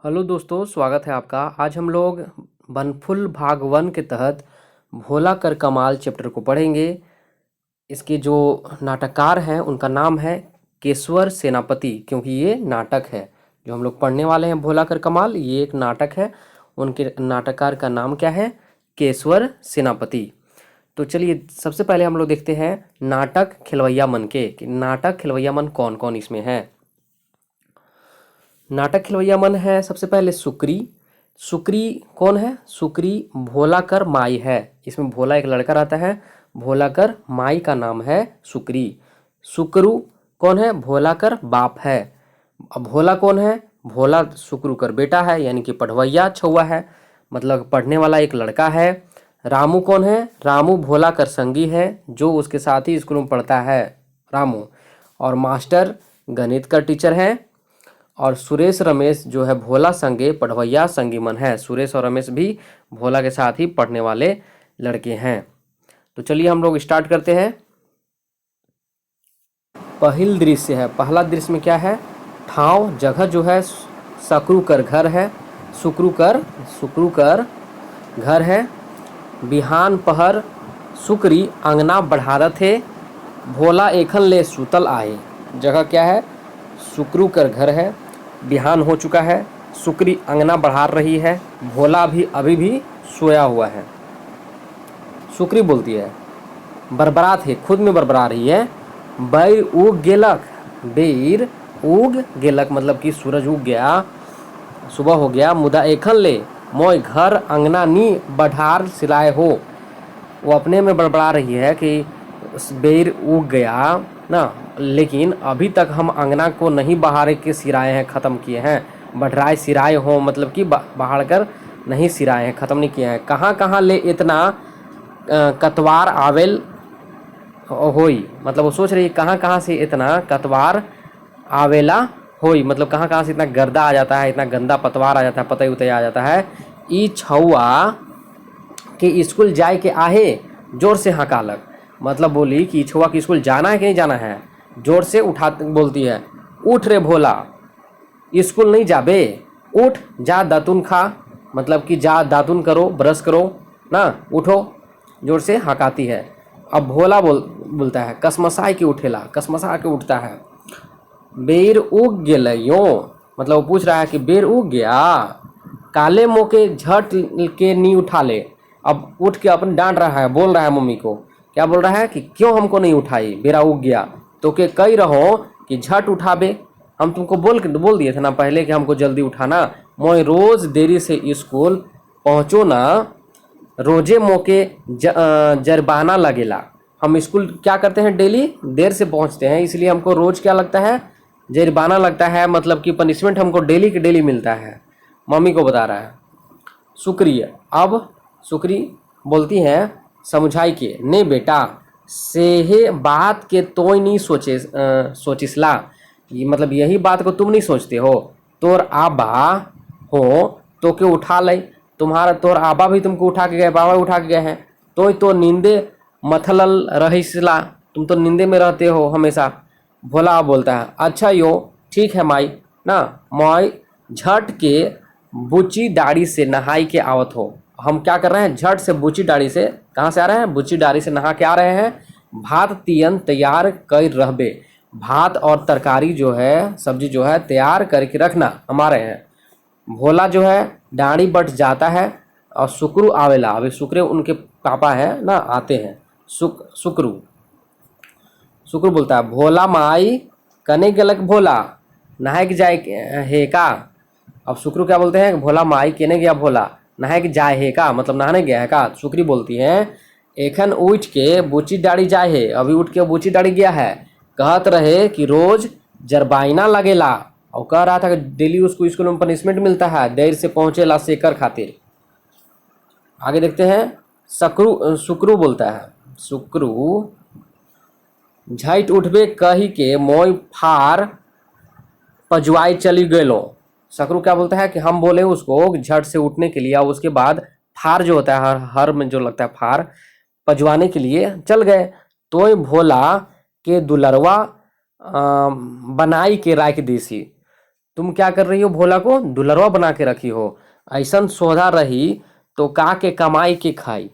Hello दोस्तों, स्वागत है आपका। आज हम लोग बनफुल भाग 1 के तहत भोला कर कमाल चैप्टर को पढ़ेंगे। इसके जो नाटककार हैं उनका नाम है केशवर सेनापति, क्योंकि ये नाटक है जो हम लोग पढ़ने वाले हैं। भोला कर कमाल ये एक नाटक है। उनके नाटककार का नाम क्या है? केशवर सेनापति। तो चलिए सबसे पहले हम लोग देखते हैं नाटक खिलवैया मन के, कि नाटक खिलवैया मन कौन कौन इसमें है। नाटक खिलवैया मन है सबसे पहले सुक्री। सुक्री कौन है? सुक्री भोला कर माई है। इसमें भोला एक लड़का रहता है, भोला कर माई का नाम है सुक्री। सुकरू कौन है? भोला कर बाप है। अब भोला कौन है? भोला सुकरू कर बेटा है, यानी कि पढ़वैया छुआ है, मतलब पढ़ने वाला एक लड़का है। रामू कौन है? रामू भोला कर संगी है, जो उसके साथ ही स्कूल में पढ़ता है, रामू। और मास्टर गणित का टीचर है। और सुरेश रमेश जो है भोला संगे पढ़वैया संगी मन है। सुरेश और रमेश भी भोला के साथ ही पढ़ने वाले लड़के हैं। तो चलिए हम लोग स्टार्ट करते हैं। पहला दृश्य में क्या है? ठाव जगह जो है सकरू कर घर है। सुकरू कर घर है। बिहान पहर सुकरी अंगना बढ़ारत है। भोला एखन ले सुतल आए। जगह क्या है? सुकरू कर घर है, बिहान हो चुका है, सुकरी अंगना बढ़ा रही है, भोला अभी भी सोया हुआ है। सुकरी बोलती है, बरबरात है, खुद में बरबरा रही है। बैर उग गेलक। बेर उग गेलक मतलब कि सूरज उग गया, सुबह हो गया। मुदा एखन ले मोय घर अंगना नी बढ़ार सिलाए हो। वो अपने में बड़बड़ा रही है कि बेर उग गया ना, लेकिन अभी तक हम अंगना को नहीं बहार के सिराए हैं, ख़त्म किए हैं। बढ़ाए सिराए हो मतलब कि बहार कर नहीं सिराए हैं, ख़त्म नहीं किए हैं। कहाँ कहाँ ले इतना कतवार आवेल होई, मतलब वो सोच रही है कहाँ कहाँ से इतना कतवार आवेला होई, मतलब कहाँ कहाँ से इतना गर्दा आ जाता है, इतना गंदा पतवार आ जाता है, पतई उतई आ जाता है। ई छौआ कि स्कूल जाए के आहे, जोर से हकालक, मतलब बोली कि छुआ कि स्कूल जाना है कि नहीं जाना है। जोर से उठा बोलती है, उठ रे भोला, स्कूल नहीं जाबे, उठ जा दातुन खा, मतलब कि जा दातुन करो, ब्रश करो ना, उठो। जोर से हकाती है। अब भोला बोलता है, कसमसाई के उठेला, कसमसा के उठता है। बेर उग गेलयो, मतलब वो पूछ रहा है कि बेर उग गया। काले मोके झट के नी उठा ले। अब उठ के अपन डांट रहा है, बोल रहा है मम्मी को। क्या बोल रहा है कि क्यों हमको नहीं उठाई, बेरा उग गया तो के कही रहो कि झट उठाबे। हम तुमको बोल दिए थे ना पहले कि हमको जल्दी उठाना। मोय रोज देरी से स्कूल पहुँचो ना, रोजे मोके जरबाना लगेला। हम स्कूल क्या करते हैं, डेली देर से पहुँचते हैं, इसलिए हमको रोज क्या लगता है, जरिमाना लगता है, मतलब कि पनिशमेंट हमको डेली के डेली मिलता है। मम्मी को बता रहा है। सुक्रिय अब सुक्री बोलती हैं समझाई के, ने बेटा सेहे बात के तोय नहीं सोचिसला, ये मतलब यही बात को तुम नहीं सोचते हो। तोर आबा हो तो के उठा ले, तोर आबा भी तुमको उठा के गए, बाबा उठा के गए हैं। तो नींदे मथलल रहीसला, तुम तो नींदे में रहते हो हमेशा। भोला बोलता है, अच्छा यो ठीक है माई ना, माई झट के बुची दाढ़ी से नहाई के आवत हो। हम क्या कर रहे हैं, झट से बुची दाढ़ी से, कहाँ से आ रहे हैं, बुची दाढ़ी से नहा के आ रहे हैं। भात तियन तैयार कर रहबे, भात और तरकारी जो है, सब्जी जो है तैयार करके रखना हमारे हैं। भोला जो है दाढ़ी बट जाता है और सुकरू आवेला, अभी सुकरे उनके पापा है ना, आते हैं। सुकरू बोलता है, भोला माई कने गलक भोला, नहाए के जाए हे का। अब सुकरू क्या बोलते हैं, भोला माई केने गया भोला, नहाए के जाए है का, मतलब नहाने गया है का। सुकरी बोलती है, एखन उठ के बुची दाढ़ी जाए है, अभी उठ के बुची दाढ़ी गया है। कहत रहे कि रोज जरबाइना लगेला, और कह रहा था कि डेली उसको स्कूल में पनिशमेंट मिलता है, देर से पहुंचेला सेकर खातिर। आगे देखते हैं। सुकरू बोलता है, सुकरू झट उठबे कही के मोय फार पजवाई चली गलो। सकरू क्या बोलता है कि हम बोले उसको झट से उठने के लिए, और उसके बाद फार जो होता है, हर में जो लगता है फार, पजवाने के लिए चल गए। तो भोला के दुलरवा बनाई के राख देसी, तुम क्या कर रही हो, भोला को दुलरवा बना के रखी हो। ऐसन सोधा रही तो का के कमाई के खाई,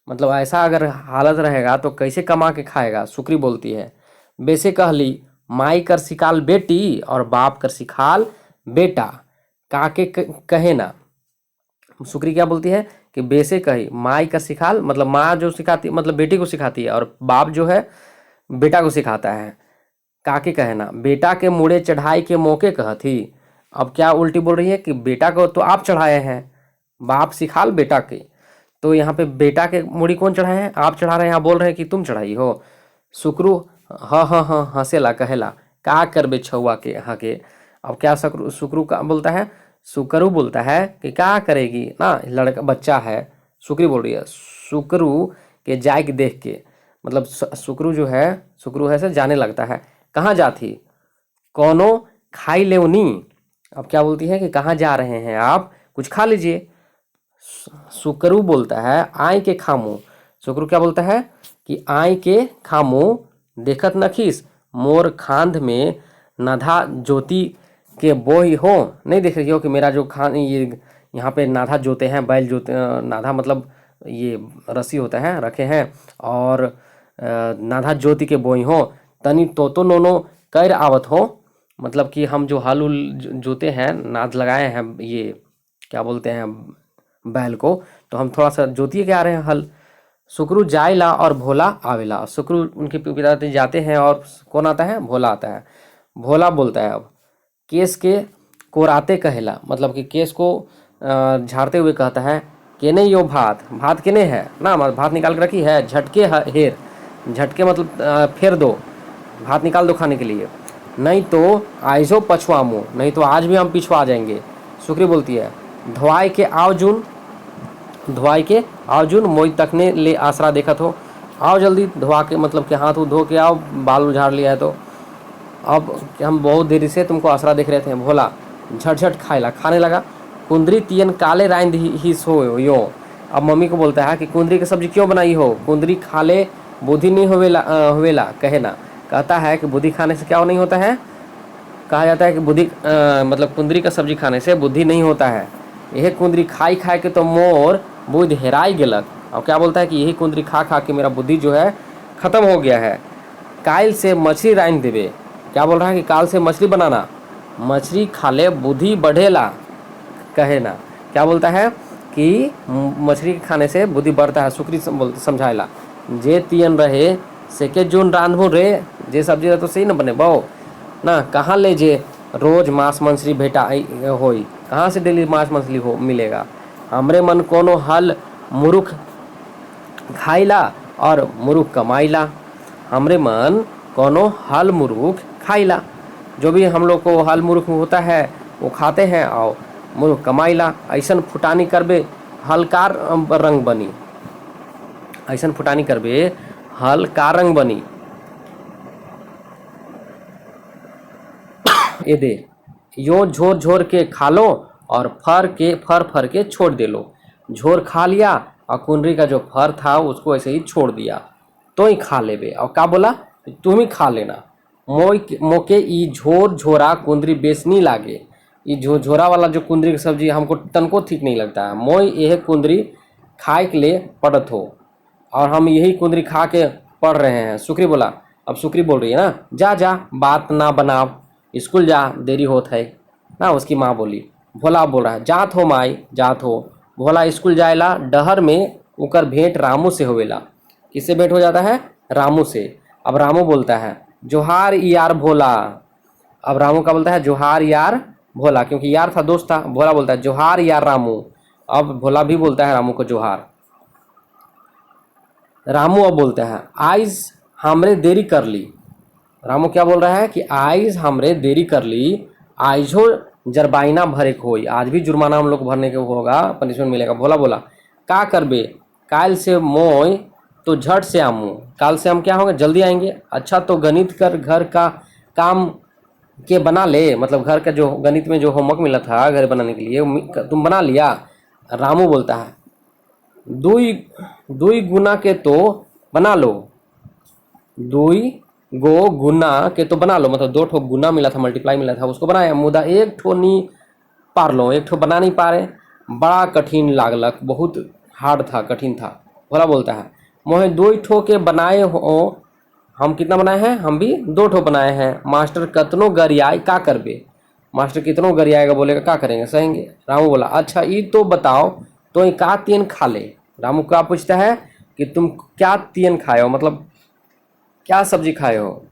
मतलब ऐसा अगर हालत रहेगा तो कैसे कमा के खाएगा। सुक्री बोलती है, बेसे कहली माई कर सिखाल बेटी और बाप कर सिखाल बेटा, काके कहे ना। सुक्री क्या बोलती है कि बेसे कही माई का सिखाल, मतलब माँ जो सिखाती मतलब बेटी को सिखाती है, और बाप जो है बेटा को सिखाता है। काके कहना बेटा के मुड़े चढ़ाई के मौके कहती। अब क्या उल्टी बोल रही है कि बेटा को तो आप चढ़ाए हैं, बाप सिखाल बेटा के, तो यहाँ पे बेटा के मुड़ी कौन चढ़ाए हैं, आप चढ़ा रहे हैं, यहाँ बोल रहे हैं कि तुम चढ़ाई हो। सुक्रू हाँ हाँ हाँ हंसेला कहेला का करबे छुआ के यहाँ के। अब क्या सुक्रू का बोलता है, सुकरू बोलता है कि क्या करेगी ना, लड़का बच्चा है। सुक्री बोल रही है सुकरू के जायक देख के, मतलब सुकरू जो है, सुकरू है से जाने लगता है। कहाँ जाती, कौनो खाई लेवनी। अब क्या बोलती है कि कहाँ जा रहे हैं आप, कुछ खा लीजिए। सुकरू बोलता है आय के खामू। सुकरू क्या बोलता है कि आय के खामू देखत नखीस मोर खांध में नाधा ज्योति के बोई हो। नहीं देख रही हो कि मेरा जो खान ये यहाँ पे नाधा जोते हैं, बैल जोते, नाधा मतलब ये रस्सी होता है रखे हैं, और नाधा ज्योति के बोई हो। तनी तो नोनो कर आवत हो, मतलब कि हम जो हल उल जोते हैं, नाद लगाए हैं, ये क्या बोलते हैं बैल को, तो हम थोड़ा सा जोतिए के आ रहे हैं हल। सुकरू जायला और भोला आवेला। सुकरू उनके पिताजी जाते हैं और कौन आता है, भोला आता है। भोला बोलता है अब केस के कोराते कहेला, मतलब कि केस को झाड़ते हुए कहता है केने यो भात, भात केने है ना, भात निकाल के रखी है, झटके हेर, झटके मतलब फेर दो, भात निकाल दो खाने के लिए, नहीं तो आइजो पछुआमो, नहीं तो आज भी हम पिछुआ जाएंगे। सुक्री बोलती है धोआई के आओ जून, धोआई के आओ जून मोई तकने ले आसरा देखत हो। आओ जल्दी धोआ के, मतलब कि हाथ धो के आओ, बाल उझाड़ लिया है तो अब हम बहुत देरी से तुमको आसरा देख रहे थे। भोला झटझट खाएला, खाने लगा। कुंदरी तियन काले राइंद ही सो यो। अब मम्मी को बोलता है कि कुंदरी की सब्जी क्यों बनाई हो, कुंदरी खा ले बुद्धि नहीं होवेला कहे ना। कहता है कि बुद्धि खाने से क्या नहीं होता है, कहा जाता है कि बुद्धि मतलब कुंदरी का सब्जी खाने से बुद्धि नहीं होता है। यही कुंदरी खाई खाए के तो मोर बुद्धि हेराई गेलक। और क्या बोलता है कि यही कुंदरी खा खा के मेरा बुद्धि जो है ख़त्म हो गया है। काल से मछली राइन देवे, क्या बोल रहा है कि काल से मछली बनाना, मछली खा ले बुद्धि बढ़ेला कहे ना। क्या बोलता है कि मछली खाने से बुद्धि बढ़ता है। सुक्री समझाएला जे तियन रहे से के जोन रांधबो रे, जे सब्जी रहे तो सही न बने बो ना, कहाँ ले जे रोज मांस मछली भेटा होई, कहाँ से डेली मांस मछली हो मिलेगा। हमरे मन कोनो हल मुरुख खाइला और मुरुख कमाइला, हमरे मन कोनो हल मुरुख खाइला, जो भी हम लोग को हल मुरुख होता है वो खाते हैं और मुरुख कमाइला। ऐसन फुटानी करबे हलकार रंग बनी, ऐसन फुटानी करबे हल का रंग बनी। ये दे यो झोर झोर के खा लो और फर के छोड़ दे लो। झोर खा लिया और कुंदरी का जो फर था उसको ऐसे ही छोड़ दिया, तो ही खा लेबे। और क्या बोला, तुम ही खा लेना, मोके ई झोर झोरा कुंदरी बेचनी लागे। ये झोरा वाला जो कुंदरी की सब्जी हमको तनको ठीक नहीं लगता है, मोई यह कुंदरी खाए के लिए पड़त हो, और हम यही कुंदरी खा के पढ़ रहे हैं। सुक्री बोला, अब सुक्री बोल रही है ना, जा जा बात ना बनाओ, स्कूल जा देरी होत है ना, उसकी माँ बोली। भोला बोल रहा है जात हो माई जात हो। भोला स्कूल जाएला, डहर में उकर भेंट रामू से होवेला। किससे भेंट हो जाता है, रामू से। अब रामू बोलता है जोहार यार भोला। अब रामू का बोलता है जोहार यार भोला, क्योंकि यार था, दोस्त था। भोला बोलता है जोहार यार रामू। अब भोला भी बोलता है रामू को जोहार। रामू अब बोलता है आइज हमरे देरी कर ली। रामू क्या बोल रहा है कि आइज हमरे देरी कर ली, आइज हो जरबाइना भरे को होई, आज भी जुर्माना हम लोग भरने के होगा, पनिशमेंट मिलेगा। भोला बोला का करबे काल से मोय तो झट से आमू, काल से हम क्या होंगे जल्दी आएंगे। अच्छा तो गणित कर घर का काम के बना ले, मतलब घर का जो गणित में जो होमवर्क मिला था घर बनाने के लिए तुम बना लिया। रामू बोलता है दुई दुई गुना के तो बना लो, दुई गो गुना के तो बना लो, मतलब 2 ठो गुना मिला था, मल्टीप्लाई मिला था, उसको बनाया, मुदा 1 ठो नहीं पार लो, 1 ठो बना नहीं पा रहे, बड़ा कठिन लागलक, बहुत हार्ड था, कठिन था। भोला बोलता है मोहे 2 ठो के बनाए हो, हम कितना बनाए हैं, हम भी 2 ठो बनाए हैं, मास्टर कतनो गरियाई का करबे, मास्टर कितनो गरियाएगा, बोलेगा क्या करेंगे, सहेंगे। रामू बोला अच्छा ये तो बताओ तो ये का तीन खा ले। रामू क्या पूछता है कि तुम क्या तीन खाए हो, मतलब क्या सब्जी खाए हो।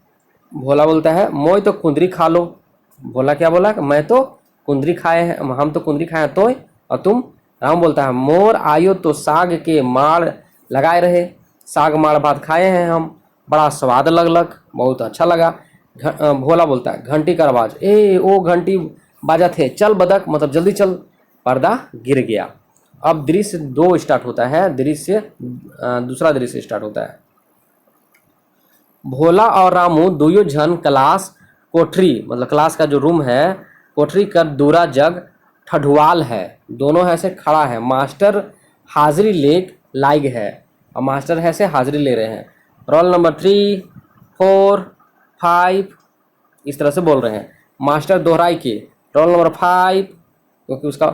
भोला बोलता है मोई तो कुंदरी खा लो। भोला क्या बोला, मैं तो कुंदरी खाए हैं, हम तो कुंदरी खाए हैं, तो और तुम। राम बोलता है मोर आयो तो साग के माड़ लगाए रहे, साग माड़ भात खाए हैं हम, बड़ा स्वाद लगलक, बहुत अच्छा लगा। भोला बोलता है घंटी का आवाज, ए ओ घंटी बाजा थे, चल बदक, मतलब जल्दी चल। पर्दा गिर गया। अब दृश्य 2 स्टार्ट होता है, दृश्य दूसरा दृश्य स्टार्ट होता है। भोला और रामू दोनों जन क्लास कोठरी, मतलब क्लास का जो रूम है, कोठरी का दूरा जग ठढुआल है, दोनों है से खड़ा है, मास्टर हाजिरी लाइग है, और मास्टर है से हाजिरी ले रहे हैं, रोल नंबर 3 4 5 इस तरह से बोल रहे हैं। मास्टर दोहराई के रोल नंबर 5, क्योंकि उसका,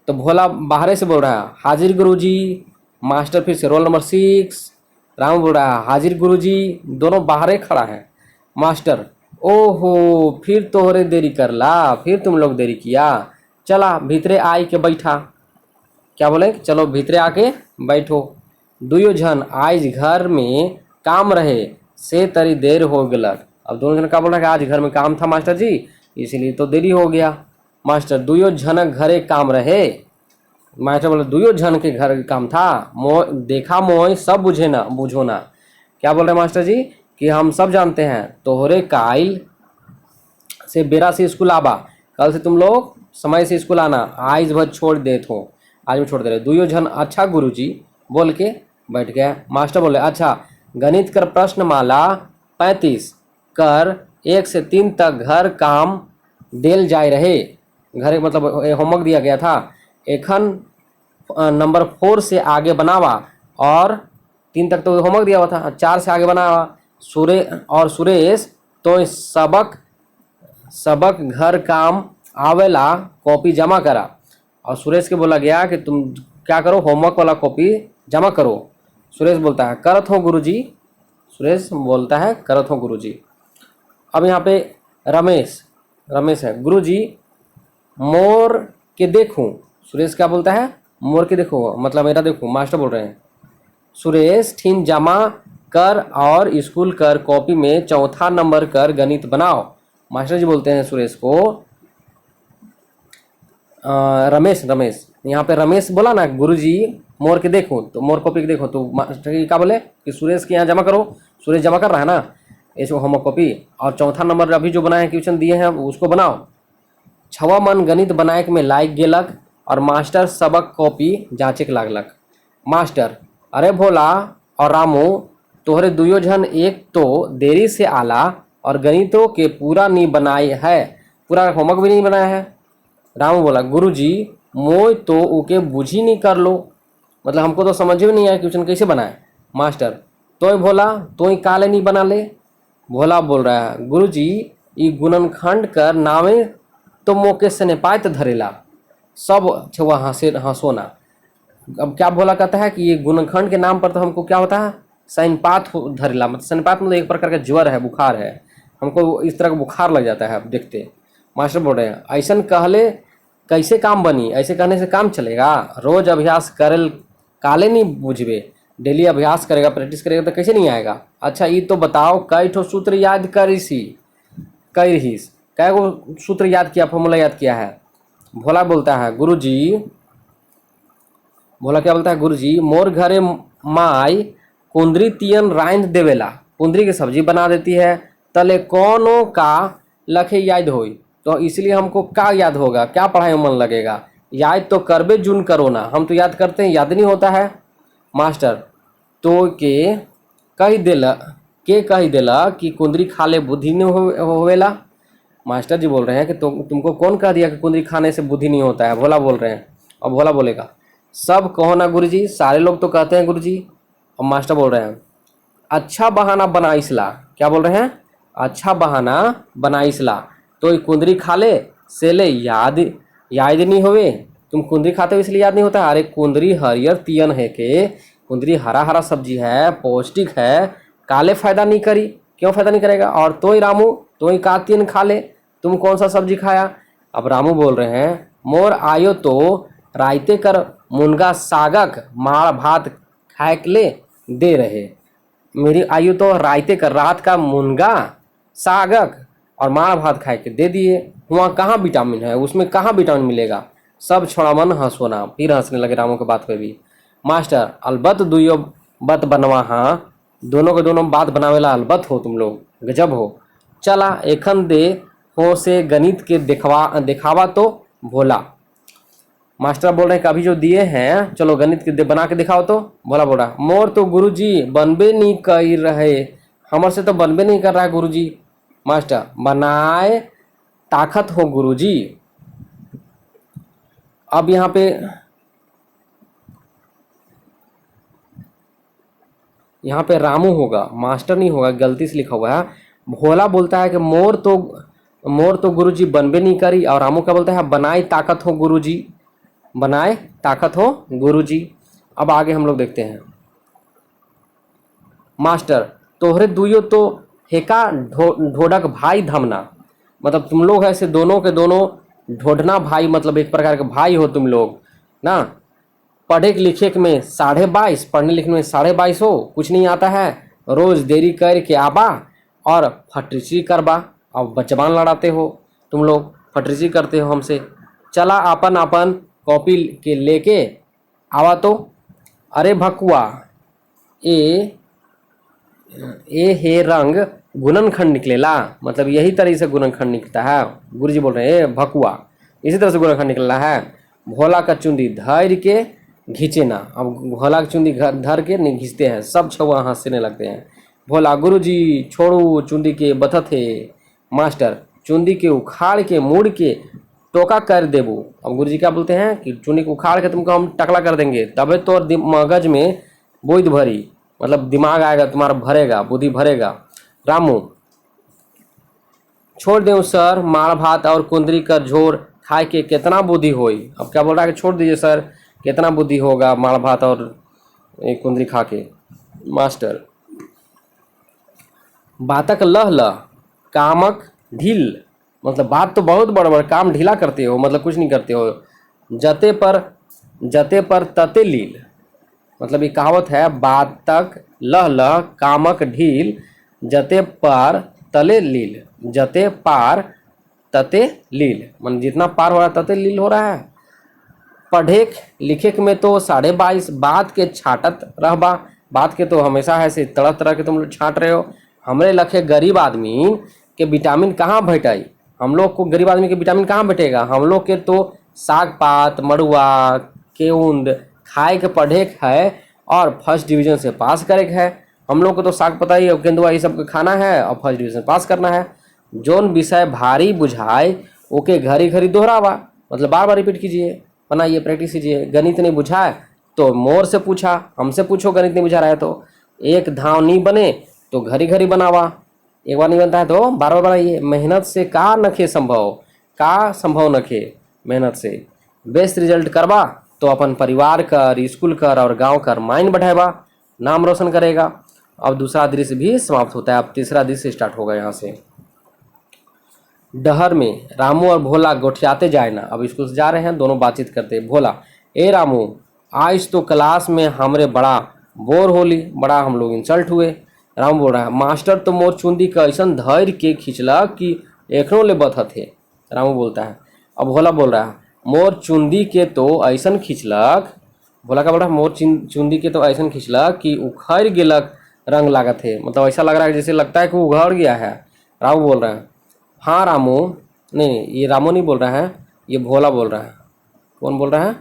तो भोला बाहर से बोल रहा है हाजिर गुरुजी। मास्टर फिर से रोल नंबर 6, राम बोल रहा है हाजिर गुरुजी, दोनों बाहर खड़ा है। मास्टर ओहो फिर तोहरे देरी कर ला, फिर तुम लोग देरी किया, चला भीतरे आई के बैठा। क्या बोले, चलो भीतरे आके बैठो। दुयो जन आज घर में काम रहे से तरी देर हो गलक। अब दोनों जन क्या बोल रहा है कि आज घर में काम था मास्टर जी, इसलिए तो देरी हो गया। मास्टर दुयो झनक घरे काम रहे। मास्टर बोले दुयो झन के घर काम था, देखा मोय सब बुझो ना। क्या बोल रहे हैं मास्टर जी कि हम सब जानते हैं, तोहरे काइल से बेरा से स्कूल आबा, कल से तुम लोग समय से स्कूल आना, आज भर छोड़ देत हो, आज में छोड़ दे रहे। दुयो झन अच्छा गुरुजी बोल के बैठ गया। मास्टर बोले अच्छा गणित कर प्रश्न माला 35 कर 1 से 3 तक घर काम देल जाए रहे, घर मतलब होमवर्क दिया गया था, एखन नंबर 4 से आगे बनावा, और 3 तक तो होमवर्क दिया हुआ था, 4 से आगे बनावा। सुरेश तो सबक घर काम आवेला कॉपी जमा करा, और सुरेश के बोला गया कि तुम क्या करो, होमवर्क वाला कॉपी जमा करो। सुरेश बोलता है करत हो गुरुजी, सुरेश बोलता है करत हो गुरुजी। अब यहाँ पे रमेश है, गुरुजी मोर के देखूं। सुरेश क्या बोलता है, मोर के देखो, मतलब मेरा देखो, मास्टर बोल रहे हैं। सुरेश ठीन जमा कर और स्कूल कर कॉपी में 4था नंबर कर गणित बनाओ। मास्टर जी बोलते हैं सुरेश को, रमेश यहाँ पे रमेश बोला ना गुरुजी मोर के देखो, तो मोर कॉपी के देखो, तो मास्टर जी क्या बोले कि सुरेश के यहाँ जमा करो। सुरेश जमा कर रहा है ना इसको होमवर्क कॉपी, और 4था नंबर अभी जो बनाए क्वेश्चन दिए हैं उसको बनाओ। 6वां मन गणित बनाए में लाइक गेलक, और मास्टर सबक कॉपी जांचे लागलक। मास्टर अरे भोला और रामू तोहरे दुयो झन एक तो देरी से आला और गणितों के पूरा नहीं बनाए है, पूरा होमवर्क भी नहीं बनाया है। रामू बोला गुरुजी मोय तो उके बुझी नहीं कर लो, मतलब हमको तो समझ में नहीं आया क्वेश्चन कैसे बनाए। मास्टर तो भोला तो काले नहीं बना ले। भोला बोल रहा है गुरुजी ई गुणनखंड कर नामे तो मोके से पायत धरेला, सब छुआ हंसोना। अब क्या भोला कहता है कि ये गुणनखंड के नाम पर तो हमको क्या होता है, सैनपात धरेला, मतलब सैनपात मतलब एक प्रकार का ज्वर है, बुखार है, हमको इस तरह का बुखार लग जाता है अब देखते। मास्टर बोल रहे हैं ऐसा कहले कैसे काम बनी, ऐसे कहने से काम चलेगा, रोज अभ्यास करल काले नहीं बुझबे, डेली अभ्यास करेगा प्रैक्टिस करेगा तो कैसे नहीं आएगा। अच्छा ये तो बताओ कई ठो सूत्र याद करिसी, कई रहीस, कै गो सूत्र याद किया, फॉर्मूला याद किया है। भोला बोलता है गुरुजी, भोला क्या बोलता है गुरुजी मोर घरे माई कुंदरी तियन रांध देवेला, कुंदरी की सब्जी बना देती है, तले कौनो का लखे याद होई, तो इसलिए हमको क्या याद होगा, क्या पढ़ाई में मन लगेगा, याद तो करबे जून करो ना, हम तो याद करते हैं याद नहीं होता है। मास्टर तो कही देला कि कुंदरी खा ले बुद्धि नहीं होवेला। मास्टर जी बोल रहे हैं कि तुमको कौन कह दिया कि कुंदरी खाने से बुद्धि नहीं होता है, भोला बोल रहे हैं। और भोला बोलेगा सब कहो ना गुरुजी, सारे लोग तो कहते हैं गुरुजी। और मास्टर बोल रहे हैं अच्छा बहाना बना इसला, क्या बोल रहे हैं, अच्छा बहाना बनाइसला तो कुंदरी खा ले सेले याद याद नहीं होवे। तुम कुंदरी खाते हो इसलिए याद नहीं होता। अरे कुंदरी हरियर तियन है के, कुंदरी हरा हरा सब्जी है, पौष्टिक है, काले फायदा नहीं करी, क्यों फायदा नहीं करेगा। और तोई रामू तोई का तियन खा ले, तुम कौन सा सब्जी खाया। अब रामू बोल रहे हैं मोर आयो तो रायते कर मुनगा सागक माड़ भात खाए के ले दे रहे। मेरी आयु तो रायते कर रात का मुनगा सागक और माड़ भात खाए के दे दिए। वहाँ कहाँ विटामिन है, उसमें कहाँ विटामिन मिलेगा। सब छोड़ा मन हंसो ना। फिर हंसने लगे रामू के बात पे भी। मास्टर अलबत दुइयो बत बनवा, हाँ दोनों के दोनों बात बनावेला अलबत हो तुम लोग, गजब हो। चला एखन दे हो से गणित के दिखावा तो भोला। मास्टर बोल रहे हैं कि अभी जो दिए हैं चलो गणित के बना के दिखाओ तो। भोला बोल रहा मोर तो गुरुजी बनबे नहीं कर रहे, हमर से तो बनबे नहीं कर रहा है गुरुजी। मास्टर बनाए ताकत हो गुरुजी। अब यहाँ पे रामू होगा, मास्टर नहीं होगा, गलती से लिखा हुआ है। भोला बोलता है कि मोर तो गुरुजी बनबे नहीं करी, और रामू क्या बोलता है बनाए ताकत हो गुरुजी, बनाए ताकत हो गुरुजी। अब आगे हम लोग देखते हैं। मास्टर तोहरे दुइयो तो हेका ढोडक भाई धमना, मतलब तुम लोग ऐसे दोनों के दोनों ढोढना भाई, मतलब एक प्रकार के भाई हो तुम लोग ना। पढ़े लिखे में 22.5, पढ़ने लिखने में 22.5 हो, कुछ नहीं आता है, रोज देरी कर के आबा और फटरिची करबा। अब बचवान लड़ाते हो तुम लोग, फटरिची करते हो हमसे। चला अपन अपन कॉपी के लेके आवा तो। अरे भकुआ ए हे रंग गुणनखंड निकलेला, मतलब यही तरह से गुणनखंड निकलता है। गुरुजी बोल रहे हैं भकुआ इसी तरह से गुणनखंड निकलना है। भोला का चुंदी धैर्य के घींचे ना। अब भोला की चुंदी धर के नहीं घींचते हैं, सब छुआ हंसने लगते हैं। भोला गुरुजी छोड़ू चुंदी के बथत है। मास्टर चुंदी के उखाड़ के मुड़ के टोका कर देबू। अब गुरुजी क्या बोलते हैं कि चुंदी को उखाड़ के तुमको हम टकला कर देंगे, तबे तो मगज में बुद्धि भरी, मतलब दिमाग आएगा तुम्हारा, भरेगा बुद्धि भरेगा। रामू छोड़ दे सर माड़ भात और कुंदरी का झोर खाए के कितना बुद्धि होई। अब क्या बोल रहा है कि छोड़ दीजिए सर, कितना बुद्धि होगा माड़ भात और कुंदरी खा के। मास्टर बातक लह लह कामक ढील, मतलब बात तो बहुत बड़ा बड़ा, काम ढीला करते हो, मतलब कुछ नहीं करते हो। जते पर तते लील, मतलब ये कहावत है बातक लह लह कामक ढील जते पार तले लील, जते पार तते लील, मतलब जितना पार हो रहा है तते लील हो रहा है। पढ़े लिखे में तो 22.5 बात के छाटत रहबा, बात के तो हमेशा ऐसे तरह तरह के तुम लोग छाट रहे हो। हमरे लखे गरीब आदमी के विटामिन कहाँ भेटाई, हम लोग को गरीब आदमी के विटामिन कहाँ भेटेगा। हम लोग के तो साग पात मड़ुआ केउंद खाए के पढ़े है और फर्स्ट डिवीजन से पास करे है। हम लोग को तो साग पता ही केंदुआ ये सब खाना है और फर्स्ट डिवीजन पास करना है। जोन विषय भारी बुझाए ओके घरी घरी दोहरावा, मतलब बार बार रिपीट कीजिए, बनाइए, प्रैक्टिस कीजिए। गणित नहीं बुझाए तो मोर से पूछा, हमसे पूछो गणित नहीं बुझा रहा है तो। एक धाव नहीं बने तो घरी घरी बनावा, एक बार नहीं बनता है तो बार बार बनाइए। मेहनत से का नखे संभव, का संभव नखे मेहनत से। बेस्ट रिजल्ट करवा तो अपन परिवार कर, स्कूल कर और गांव कर माइंड बढ़ाएगा, नाम रोशन करेगा। अब दूसरा दृश्य भी समाप्त होता है, अब तीसरा दृश्य स्टार्ट होगा यहाँ से। डहर में रामू और भोला गोठियाते जाए ना। अब स्कूल से जा रहे हैं, दोनों बातचीत करते। भोला ए रामू आज तो क्लास में हमरे बड़ा बोर होली, बड़ा हम लोग इंसल्ट हुए। रामू बोल रहा है मास्टर तो मोर चुंदी का ऐसा धैर्य के खिंचला कि एखनों ले बथत है। रामू बोलता है। अब भोला बोल रहा है मोर चुंदी के तो ऐसा खिंचलक, भोला का बोल रहा है मोर चुंदी के तो ऐसा खिंचलक कि उखड़ गेलक रंग लागत है, मतलब ऐसा लग रहा है जैसे लगता है कि उघड़ गया है। रामू बोल रहा है हाँ रामू, नहीं ये रामू नहीं बोल रहा है, ये भोला बोल रहा है। कौन बोल रहा है?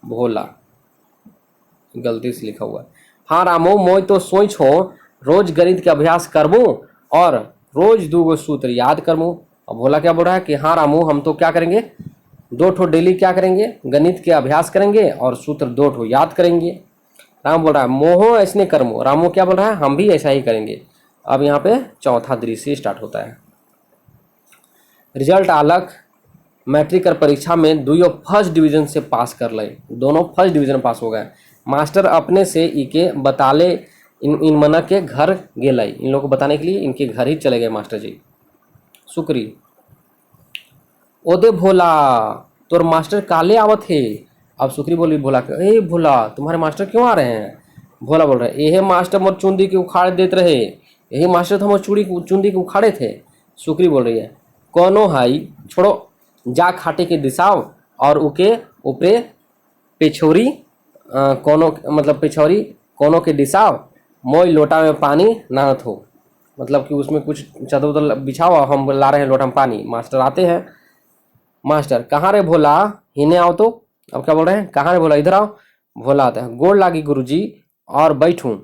भोला, गलती से लिखा हुआ है। हाँ रामू मोई तो सोच हो रोज गणित के अभ्यास करबूँ और रोज 2 सूत्र याद करबूँ। अब भोला क्या बोल रहा है कि हाँ रामू हम तो क्या करेंगे, 2 डेली क्या करेंगे, गणित के अभ्यास करेंगे और सूत्र 2 याद करेंगे। राम बोल रहा है मोहो ऐसने करमो। रामू क्या बोल रहा है हम भी ऐसा ही करेंगे। अब यहाँ पे चौथा दृश्य स्टार्ट होता है। रिजल्ट आलक मैट्रिक कर परीक्षा में दुइयो फर्स्ट डिवीजन से पास कर लय, दोनों फर्स्ट डिवीजन में पास हो गए। मास्टर अपने से इके बताले इन मना के घर गेलय, इन लोगों को बताने के लिए इनके घर ही चले गए मास्टर जी। शुक्री ओदे भोला तोर मास्टर काले आवत है। अब शुक्री बोली भोला के, ए भोला तुम्हारे मास्टर क्यों आ रहे हैं? भोला बोल रहे, यही मास्टर मोर चुंदी के उखाड़ देते रहे, यही मास्टर तो हमारे चुंदी के उखाड़े थे। शुक्री बोल रही है, कोनो हाई छोड़ो, जा खाटे के दिशाव और उके ऊपरे पिछोरी कोनो मतलब पिछौरी कोनो के दिशाव, मोई लोटा में पानी नहात हो। मतलब कि उसमें कुछ चादर उदर बिछाओ, हम ला रहे हैं लोटा में पानी। मास्टर आते हैं। मास्टर कहाँ रे भोला, हिने आओ तो। अब क्या बोल रहे हैं, कहाँ रे भोला, इधर आओ। भोला आता है, गोड़ लागी गुरुजी और बैठूं।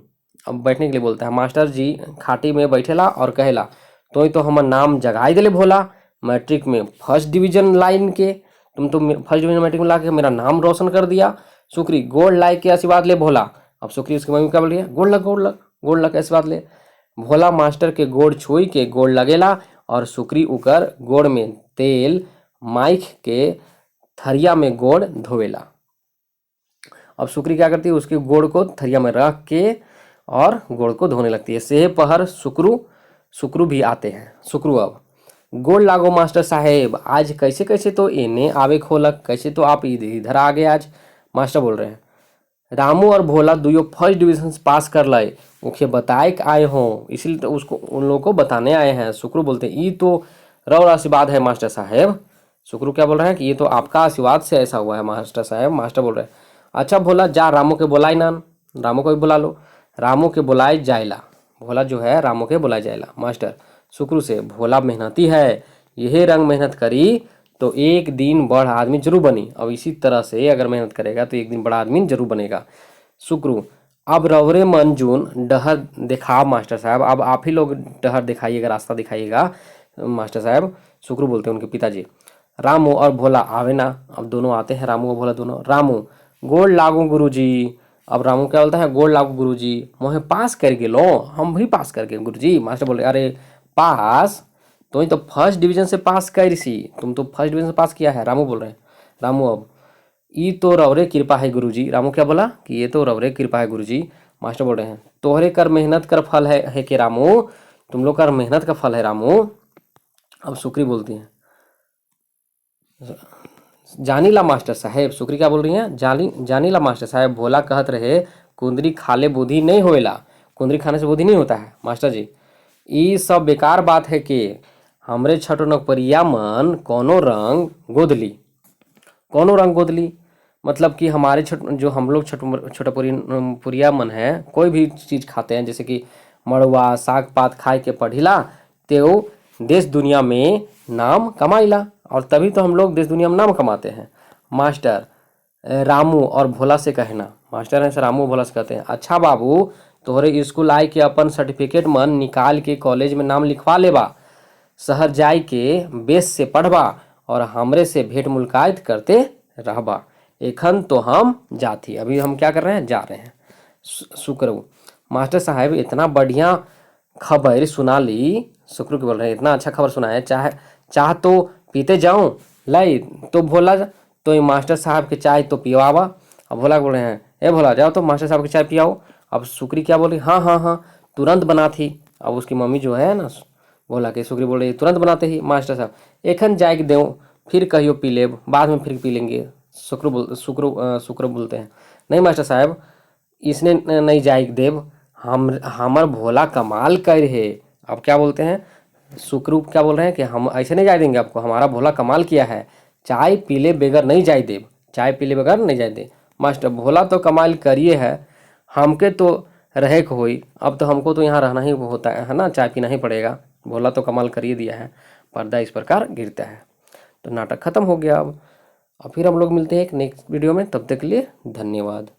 अब बैठने के लिए बोलता है। मास्टर जी खाटी में बैठेला और कहेला, तो हमर नाम जगाई दिले भोला, मैट्रिक में फर्स्ट डिवीजन लाइन के, तुम तो फर्स्ट डिवीजन मैट्रिक में ला के मेरा नाम रोशन कर दिया। शुक्री गोड़ लाई के आशीर्वाद ले भोला। अब शुक्री उसकी मम्मी क्या बोल रही है, गोड़ लग गोड़ लग गोड़ लग के आशीर्वाद ले। भोला मास्टर के गोड़ छुई के गोड़ लगेला और शुक्री उकर गोड़ में तेल माइक के थरिया में गोड़ धोवेला। अब शुक्री क्या करती है, उसके गोड़ को थरिया में रख के और गोड़ को धोने लगती है। सेह पहर शुक्रू भी आते हैं। शुक्रू अब गोड़ लागो मास्टर साहेब, आज कैसे कैसे तो इन्हें आवे खोलक, कैसे तो आप इधर आ गए आज। मास्टर बोल रहे हैं, रामू और भोला दुयो फर्स्ट डिवीजन पास कर लाए, उसे बताए कि आए हों, इसीलिए तो उसको उन लोगों को बताने आए हैं। शुक्रू बोलते हैं, ये तो रौर आशीर्वाद है मास्टर साहेब। शुक्रू क्या बोल रहे हैं कि ये तो आपका आशीर्वाद से ऐसा हुआ है मास्टर साहेब। मास्टर बोल रहे हैं, अच्छा भोला जा रामू के बुलाई नान, रामू को भी बुला लो। रामू के बुलाए जायला, भोला जो है रामू के बुलाए जायला। मास्टर शुक्रू से, भोला मेहनती है, यही रंग मेहनत करी तो एक दिन बड़ा आदमी जरूर बनी। अब इसी तरह से अगर मेहनत करेगा तो एक दिन बड़ा आदमी जरूर बनेगा। शुक्रू अब रवरे मंजून डहर दिखाओ मास्टर साहब, अब आप ही लोग डहर दिखाइएगा, रास्ता दिखाइएगा मास्टर साहब। शुक्रू बोलते हैं उनके पिताजी। रामू और भोला आवे ना। अब दोनों आते हैं, रामू और भोला दोनों। रामू गोड़ लागू गुरुजी। अब रामू क्या बोलता है, गोड़ लागू गुरुजी, मोहे पास कर गेलो, हम भी पास कर गए गुरुजी। मास्टर बोले, अरे पास तो ही तो फर्स्ट डिवीजन से पास कर सी, तुम तो फर्स्ट डिवीजन से पास किया है। रामू बोल रहे हैं। रामू अब ई तो रवरे कृपा है गुरुजी। रामू क्या बोला कि ये तो रवरे कृपा है गुरुजी। मास्टर बोल रहे हैं, तोहरे कर मेहनत कर फल है कि रामू, तुम लोग का मेहनत का फल है रामू। अब शुक्री बोलती है, जानीला मास्टर साहेब। शुक्री क्या बोल रही हैं, जानीला मास्टर साहेब, भोला कहत रहे कुंदरी खाले बुद्धि नहीं होएला, कुंदरी खाने से बुद्धि नहीं होता है। मास्टर जी ये सब बेकार बात है कि हमरे छठनकपरिया मन कोनो रंग गोदली, कोनो रंग गोदली मतलब कि हमारे जो हम लोग पुरिया मन है, कोई भी चीज़ खाते हैं जैसे कि मड़ुआ साग पात खाए के पढ़िला तो देश दुनिया में नाम कमाइला, और तभी तो हम लोग देश दुनिया में नाम कमाते हैं। मास्टर रामू और भोला से कहना, मास्टर हैं रामू और भोला से कहते हैं, अच्छा बाबू तोहरे स्कूल आए के अपन सर्टिफिकेट मन निकाल के कॉलेज में नाम लिखवा लेबा, शहर जाए के बेस से पढ़बा और हमरे से भेंट मुलाकात करते रहबा। एखन तो हम जाती, अभी हम क्या कर रहे हैं, जा रहे हैं। शुक्र मास्टर साहब इतना बढ़िया खबर सुना ली। शुक्र के बोल रहे हैं, इतना अच्छा खबर सुना है, चाह तो पीते जाऊं लाई। तो भोला तो ये मास्टर साहब के चाय तो पिवावा। अब भोला बोल रहे हैं, ए भोला जाओ तो मास्टर साहब की चाय पियाओ। अब शुक्री क्या बोली, हाँ हाँ हाँ तुरंत बना थी। अब उसकी मम्मी जो है ना बोला कि शुक्री बोल रही तुरंत बनाते ही मास्टर साहब, एखन जाए के देव फिर कहियो पी लेब, बाद में फिर पी लेंगे। शुक्र बोलते हैं, नहीं मास्टर साहब इसने नहीं जाए देव, हमर भोला कमाल कर है। अब क्या बोलते हैं, शुक्र क्या बोल रहे हैं कि हम ऐसे नहीं जाए देंगे आपको, हमारा भोला कमाल किया है, चाय पीले बगैर नहीं जाए देव, चाय पीले बगैर नहीं जाए दे। मास्टर भोला तो कमाल करिए है, हमके तो रहे को हुई, अब तो हमको तो यहाँ रहना ही होता है ना, चाय पीना ही पड़ेगा। भोला तो कमाल करिए दिया है, पर्दा इस प्रकार गिरता है। तो नाटक खत्म हो गया अब फिर हम लोग मिलते हैं एक नेक्स्ट वीडियो में, तब तक के लिए धन्यवाद।